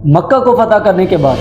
مکہ کو فتح کرنے کے بعد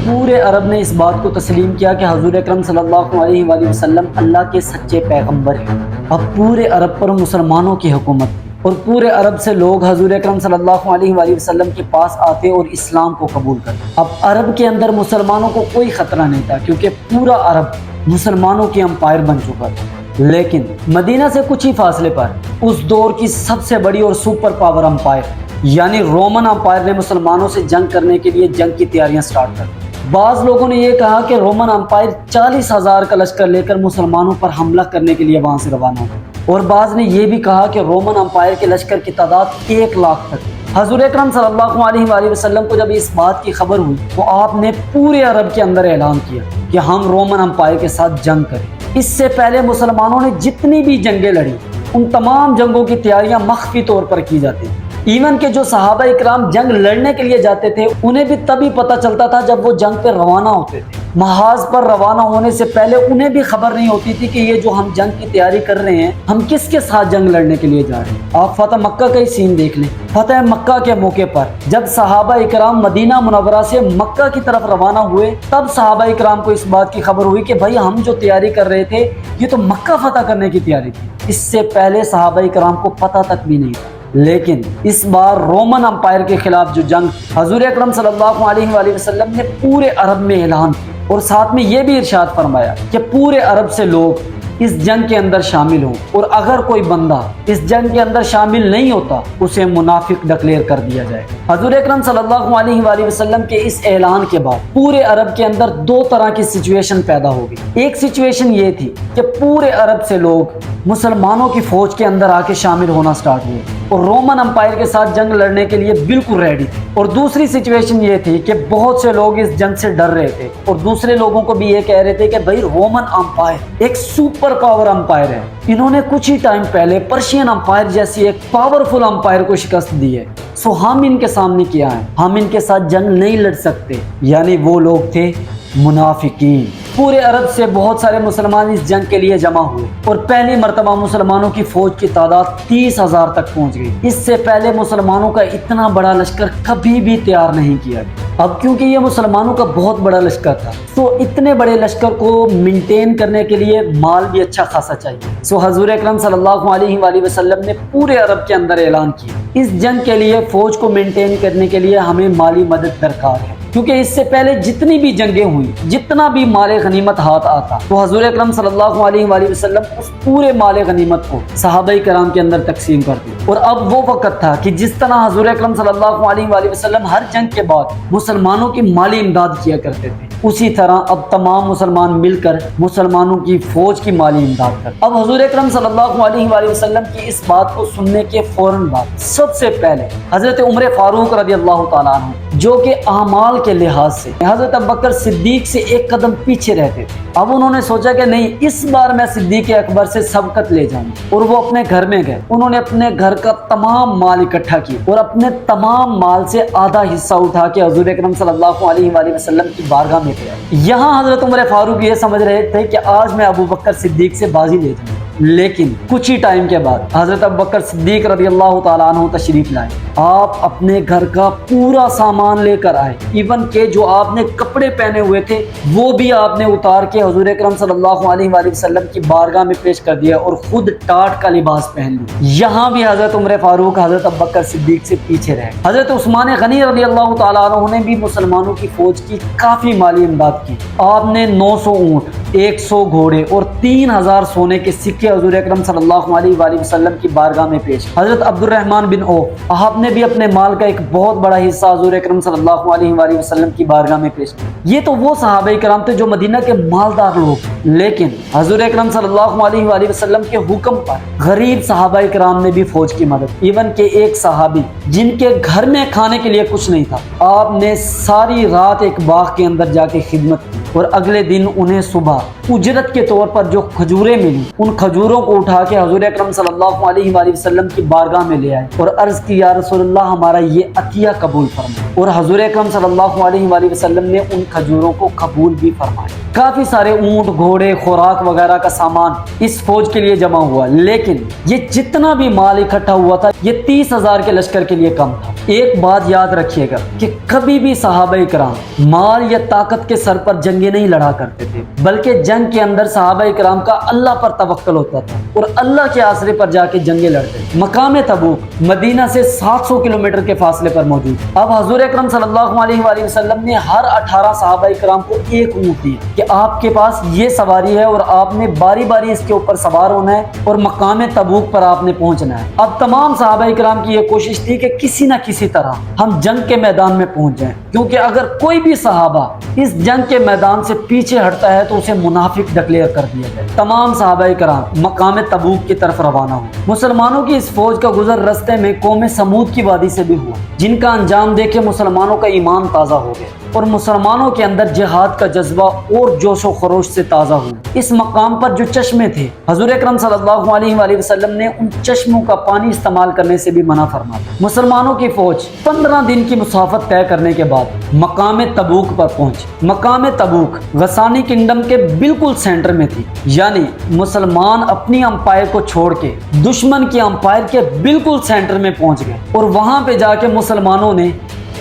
پورے عرب نے اس بات کو تسلیم کیا کہ حضور اکرم صلی اللہ علیہ وآلہ وسلم اللہ کے سچے پیغمبر ہیں۔ اب پورے عرب پر مسلمانوں کی حکومت تھی اور پورے عرب سے لوگ حضور اکرم صلی اللہ علیہ وآلہ وسلم کے پاس آتے اور اسلام کو قبول کرتے۔ اب عرب کے اندر مسلمانوں کو کوئی خطرہ نہیں تھا کیونکہ پورا عرب مسلمانوں کی امپائر بن چکا تھا، لیکن مدینہ سے کچھ ہی فاصلے پر اس دور کی سب سے بڑی اور سپر پاور امپائر یعنی رومن امپائر نے مسلمانوں سے جنگ کرنے کے لیے جنگ کی تیاریاں سٹارٹ کر دی۔ بعض لوگوں نے یہ کہا کہ رومن امپائر 40,000 کا لشکر لے کر مسلمانوں پر حملہ کرنے کے لیے وہاں سے روانہ ہو، اور بعض نے یہ بھی کہا کہ رومن امپائر کے لشکر کی تعداد 1 لاکھ تک۔ حضور اکرم صلی اللہ علیہ وآلہ وسلم کو جب اس بات کی خبر ہوئی تو آپ نے پورے عرب کے اندر اعلان کیا کہ ہم رومن امپائر کے ساتھ جنگ کریں۔ اس سے پہلے مسلمانوں نے جتنی بھی جنگیں لڑی ان تمام جنگوں کی تیاریاں مخفی طور پر کی جاتی ہیں۔ ایون کہ جو صحابہ اکرام جنگ لڑنے کے لیے جاتے تھے انہیں بھی تبھی پتہ چلتا تھا جب وہ جنگ پہ روانہ ہوتے تھے۔ محاذ پر روانہ ہونے سے پہلے انہیں بھی خبر نہیں ہوتی تھی کہ یہ جو ہم جنگ کی تیاری کر رہے ہیں ہم کس کے ساتھ جنگ لڑنے کے لیے جا رہے ہیں۔ آپ فتح مکہ کا ہی سین دیکھ لیں۔ فتح مکہ کے موقع پر جب صحابہ اکرام مدینہ منورہ سے مکہ کی طرف روانہ ہوئے تب صحابہ اکرام کو اس بات کی خبر ہوئی کہ بھائی ہم جو تیاری کر رہے تھے یہ تو مکہ فتح کرنے کی تیاری تھی۔ اس سے پہلے صحابہ اکرام کو پتہ تک بھی نہیں تھا، لیکن اس بار رومن امپائر کے خلاف جو جنگ حضور اکرم صلی اللہ علیہ وآلہ وسلم نے پورے عرب میں اعلان کیا اور ساتھ میں یہ بھی ارشاد فرمایا کہ پورے عرب سے لوگ اس جنگ کے اندر شامل ہوں، اور اگر کوئی بندہ اس جنگ کے اندر شامل نہیں ہوتا اسے منافق ڈکلیئر کر دیا جائے۔ حضور اکرم صلی اللہ علیہ وآلہ وسلم کے اس اعلان کے بعد پورے عرب کے اندر 2 طرح کی سچویشن پیدا ہو گئی۔ ایک سچویشن یہ تھی کہ پورے عرب سے لوگ مسلمانوں کی فوج کے اندر آ کے شامل ہونا سٹارٹ ہوئے اور رومن امپائر کے ساتھ جنگ لڑنے کے لیے بالکل ریڈی تھے، اور دوسری سچویشن یہ تھی کہ بہت سے لوگ اس جنگ سے ڈر رہے تھے اور دوسرے لوگوں کو بھی یہ کہہ رہے تھے کہ بھائی رومن امپائر ایک سپر پاور امپائر ہے، انہوں نے کچھ ہی ٹائم پہلے پرشین امپائر جیسی ایک پاورفل امپائر کو شکست دی ہے، سو ہم ان کے سامنے کیا ہیں، ہم ان کے ساتھ جنگ نہیں لڑ سکتے۔ یعنی وہ لوگ تھے منافقین۔ پورے عرب سے بہت سارے مسلمان اس جنگ کے لیے جمع ہوئے اور پہلی مرتبہ مسلمانوں کی فوج کی تعداد 30,000 تک پہنچ گئی۔ اس سے پہلے مسلمانوں کا اتنا بڑا لشکر کبھی بھی تیار نہیں کیا گیا۔ اب کیونکہ یہ مسلمانوں کا بہت بڑا لشکر تھا تو اتنے بڑے لشکر کو مینٹین کرنے کے لیے مال بھی اچھا خاصا چاہیے، سو حضور اکرم صلی اللہ علیہ وآلہ وسلم نے پورے عرب کے اندر اعلان کیا اس جنگ کے لیے فوج کو مینٹین کرنے کے لیے ہمیں مالی مدد درکار ہے، کیونکہ اس سے پہلے جتنی بھی جنگیں ہوئی جتنا بھی مال غنیمت ہاتھ آتا تو حضور اکرم صلی اللہ علیہ وآلہ وسلم اس پورے مال غنیمت کو صحابہ کرام کے اندر تقسیم کرتے، اور اب وہ وقت تھا کہ جس طرح حضور اکرم صلی اللہ علیہ وآلہ وسلم ہر جنگ کے بعد مسلمانوں کی مالی امداد کیا کرتے تھے، اسی طرح اب تمام مسلمان مل کر مسلمانوں کی فوج کی مالی امداد کرتے۔ اب حضور اکرم صلی اللہ علیہ وآلہ وسلم کی اس بات کو سننے کے فوراً بعد سب سے پہلے حضرت عمر فاروق رضی اللہ تعالیٰ عنہ جو کہ اعمال کے لحاظ سے حضرت ابوبکر صدیق سے ایک قدم پیچھے رہتے تھے، اب انہوں نے سوچا کہ نہیں اس بار میں صدیق اکبر سے سبقت لے جاؤں، اور وہ اپنے گھر میں گئے، انہوں نے اپنے گھر کا تمام مال اکٹھا کیا اور اپنے تمام مال سے آدھا حصہ اٹھا کے حضور اکرم صلی اللہ علیہ وآلہ وسلم کی بارگاہ میں گئے۔ یہاں حضرت عمر فاروق یہ سمجھ رہے تھے کہ آج میں ابوبکر صدیق سے بازی لے جاؤں، لیکن کچھ ہی ٹائم کے بعد حضرت ابوبکر صدیق رضی اللہ تعالیٰ عنہ تشریف لائے۔ آپ اپنے گھر کا پورا سامان لے کر آئے، ایون کہ جو آپ نے کپڑے پہنے ہوئے تھے وہ بھی آپ نے اتار کے حضور اکرم صلی اللہ علیہ وآلہ وسلم کی بارگاہ میں پیش کر دیا اور خود ٹاٹ کا لباس پہن لیا۔ یہاں بھی حضرت عمر فاروق حضرت ابوبکر صدیق سے پیچھے رہے۔ حضرت عثمان غنی رضی اللہ تعالیٰ عنہ نے بھی مسلمانوں کی فوج کی کافی مالی امداد کی۔ آپ نے 900 اونٹ، 100 گھوڑے اور 3000 سونے کے سکے حضور اکرم صلی اللہ علیہ وآلہ وسلم کی بارگاہ میں پیش۔ حضرت عبد الرحمن بن عوف آپ نے بھی اپنے مال کا ایک بہت بڑا حصہ حضور اکرم صلی اللہ علیہ وآلہ وسلم کی بارگاہ میں پیش کیا۔ یہ تو وہ صحابہ کرام تھے جو مدینہ کے مالدار لوگ، لیکن حضور اکرم صلی اللہ علیہ وآلہ وسلم کے حکم پر غریب صحابہ کرام نے بھی فوج کی مدد، ایون کہ ایک صحابی جن کے گھر میں کھانے کے لیے کچھ نہیں تھا، آپ نے ساری رات ایک باغ کے اندر جا کے خدمت کی اور اگلے دن انہیں صبح اجرت کے طور پر جو کھجوریں ملی ان کھجوروں کو اٹھا کے حضور اکرم صلی اللہ علیہ وآلہ وسلم کی بارگاہ میں لے آئے اور عرض کی یا رسول اللہ ہمارا یہ عطیہ قبول فرمائے، اور حضور اکرم صلی اللہ علیہ وآلہ وسلم نے ان کھجوروں کو قبول بھی فرمایا۔ کافی سارے اونٹ، گھوڑے، خوراک وغیرہ کا سامان اس فوج کے لیے جمع ہوا، لیکن یہ جتنا بھی مال اکٹھا ہوا تھا یہ 30,000 کے لشکر کے لیے کم تھا۔ ایک بات یاد رکھیے گا کہ کبھی بھی صحابہ کرام مال یا طاقت کے سر پر جنگیں نہیں لڑا کرتے تھے، بلکہ جنگ کے اندر صحابہ کرام کا اللہ پر توکل ہوتا تھا اور اللہ کے آسرے پر جا کے جنگیں لڑتے تھے۔ مقام تبوک مدینہ سے 700 کلومیٹر کے فاصلے پر موجود۔ اب حضور اکرم صلی اللہ علیہ وآلہ وسلم نے ہر 18 صحابہ کرام کو ایک اونٹ دی کہ آپ کے پاس یہ سواری ہے اور آپ نے باری باری اس کے اوپر سوار ہونا ہے اور مقام تبوک پر آپ نے پہنچنا ہے۔ اب تمام صحابہ کرام کی یہ کوشش تھی کہ کسی نہ کسی طرح ہم جنگ کے میدان میں پہنچ جائیں، کیونکہ اگر کوئی بھی صحابہ اس جنگ کے میدان سے پیچھے ہٹتا ہے تو اسے منافق ڈکلیئر کر دیا جائے۔ تمام صحابہ کرام مقام تبوک کی طرف روانہ ہوئے۔ مسلمانوں کی اس فوج کا گزر رستے میں قوم سمود کی وادی سے بھی ہوا، جن کا انجام دیکھ کے مسلمانوں کا ایمان تازہ ہو گیا اور مسلمانوں کے اندر جہاد کا جذبہ اور جوش و خروش سے تازہ ہوا۔ اس مقام پر جو چشمے تھے حضور اکرم صلی اللہ علیہ وآلہ وسلم نے ان چشموں کا پانی استعمال کرنے سے بھی منع فرمایا۔ مسلمانوں کی فوج 15 دن کی مسافت طے کرنے کے بعد مقام تبوک پر پہنچی۔ مقام تبوک غسانی کنگڈم کے بالکل سینٹر میں تھی، یعنی مسلمان اپنی امپائر کو چھوڑ کے دشمن کی امپائر کے بالکل سینٹر میں پہنچ گئے اور وہاں پہ جا کے مسلمانوں نے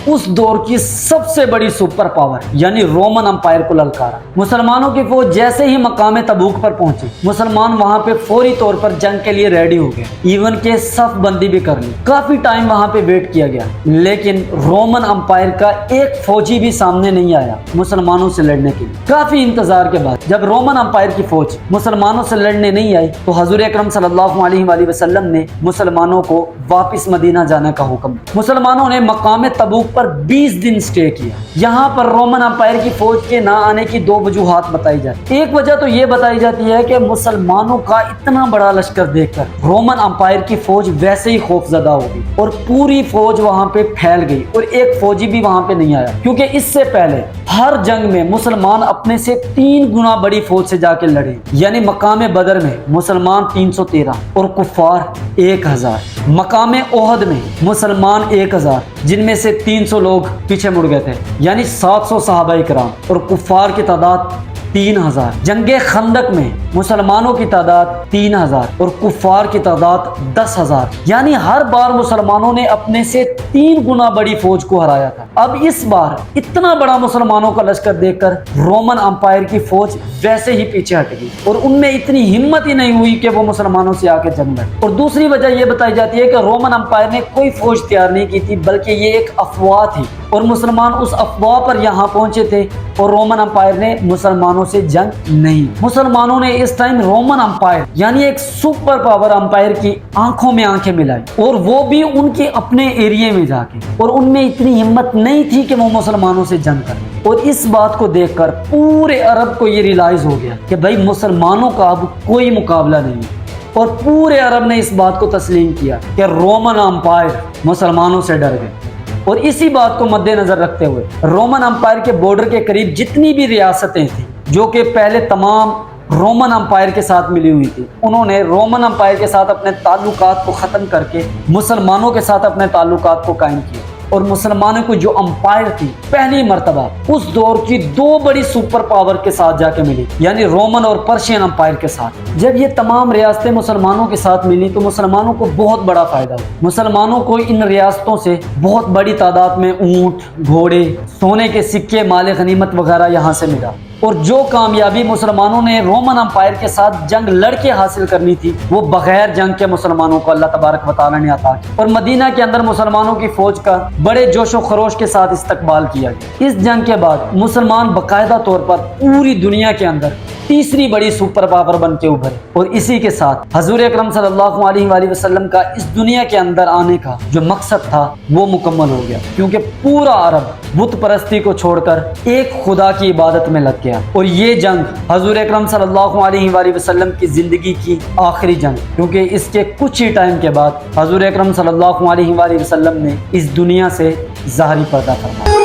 اس دور کی سب سے بڑی سپر پاور یعنی رومن امپائر کو للکارا۔ مسلمانوں کی فوج جیسے ہی مقام تبوک پر پہنچی، مسلمان وہاں پہ فوری طور پر جنگ کے لیے ریڈی ہو گئے، ایون کہ صف بندی بھی کر لی۔ کافی ٹائم وہاں پہ ویٹ کیا گیا، لیکن رومن امپائر کا ایک فوجی بھی سامنے نہیں آیا مسلمانوں سے لڑنے کے لیے۔ کافی انتظار کے بعد جب رومن امپائر کی فوج مسلمانوں سے لڑنے نہیں آئی تو حضور اکرم صلی اللہ علیہ وآلہ وسلم نے مسلمانوں کو واپس مدینہ جانے کا حکم دیا۔ مسلمانوں نے مقام تبوک پر 20 دن سٹے کیا۔ یہاں پر رومن امپائر کی فوج کے نہ آنے کی 2 وجوہات بتائی جاتی۔ ایک وجہ تو یہ بتائی جاتی ہے کہ مسلمانوں کا اتنا بڑا لشکر دیکھ کر رومن امپائر کی فوج ویسے ہی خوف زدہ ہو گئی اور پوری فوج وہاں پہ پھیل گئی اور ایک فوجی بھی وہاں پہ نہیں آیا، کیونکہ اس سے پہلے ہر جنگ میں مسلمان اپنے سے 3 گنا بڑی فوج سے جا کے لڑے، یعنی مقام بدر میں مسلمان 313 اور کفار 1000، مقام احد میں مسلمان 1000 جن میں سے 300 لوگ پیچھے مڑ گئے تھے، یعنی 700 صحابہ کرام اور کفار کی تعداد 3000۔ جنگ خندق میں مسلمانوں کی تعداد 3000 اور کفار کی تعداد 10,000، یعنی ہر بار مسلمانوں نے اپنے سے 3 گنا بڑی فوج کو ہرایا تھا۔ اب اس بار اتنا بڑا مسلمانوں کا لشکر دیکھ کر رومن امپائر کی فوج ویسے ہی پیچھے ہٹ گئی اور ان میں اتنی ہمت ہی نہیں ہوئی کہ وہ مسلمانوں سے آ کے جنگ لڑیں۔ اور دوسری وجہ یہ بتائی جاتی ہے کہ رومن امپائر نے کوئی فوج تیار نہیں کی تھی، بلکہ یہ ایک افواہ تھی اور مسلمان اس افواہ پر یہاں پہنچے تھے اور رومن امپائر نے مسلمانوں سے جنگ نہیں۔ مسلمانوں نے اس ٹائم رومن امپائر یعنی ایک سپر پاور امپائر کی آنکھوں میں آنکھیں ملائی، اور وہ بھی ان کے اپنے ایریے میں جا کے، اور ان میں اتنی ہمت نہیں تھی کہ وہ مسلمانوں سے جنگ کریں۔ اور اس بات کو دیکھ کر پورے عرب کو یہ ریلائز ہو گیا کہ بھائی مسلمانوں کا اب کوئی مقابلہ نہیں، اور پورے عرب نے اس بات کو تسلیم کیا کہ رومن امپائر مسلمانوں سے ڈر گئے۔ اور اسی بات کو مد نظر رکھتے ہوئے رومن امپائر کے بارڈر کے قریب جتنی بھی ریاستیں تھیں جو کہ پہلے تمام رومن امپائر کے ساتھ ملی ہوئی تھی، انہوں نے رومن امپائر کے ساتھ اپنے تعلقات کو ختم کر کے مسلمانوں کے ساتھ اپنے تعلقات کو قائم کیا۔ اور مسلمانوں کو جو امپائر تھی پہلی مرتبہ اس دور کی 2 بڑی سپر پاور کے ساتھ جا کے ملی، یعنی رومن اور پرشین امپائر کے ساتھ۔ جب یہ تمام ریاستیں مسلمانوں کے ساتھ ملی تو مسلمانوں کو بہت بڑا فائدہ ہوا۔ مسلمانوں کو ان ریاستوں سے بہت بڑی تعداد میں اونٹ، گھوڑے، سونے کے سکے، مال غنیمت وغیرہ یہاں سے ملا، اور جو کامیابی مسلمانوں نے رومن امپائر کے ساتھ جنگ لڑ کے حاصل کرنی تھی وہ بغیر جنگ کے مسلمانوں کو اللہ تبارک و تعالی نے عطا کی، اور مدینہ کے اندر مسلمانوں کی فوج کا بڑے جوش و خروش کے ساتھ استقبال کیا گیا۔ اس جنگ کے بعد مسلمان باقاعدہ طور پر پوری دنیا کے اندر تیسری بڑی سپر پاور بن کے ابھرے، اور اسی کے ساتھ حضور اکرم صلی اللہ علیہ وآلہ وسلم کا اس دنیا کے اندر آنے کا جو مقصد تھا وہ مکمل ہو گیا، کیونکہ پورا عرب بت پرستی کو چھوڑ کر ایک خدا کی عبادت میں لگ گیا۔ اور یہ جنگ حضور اکرم صلی اللہ علیہ وآلہ وسلم کی زندگی کی آخری جنگ، کیونکہ اس کے کچھ ہی ٹائم کے بعد حضور اکرم صلی اللہ علیہ وآلہ وسلم نے اس دنیا سے ظاہری پردہ فرمایا۔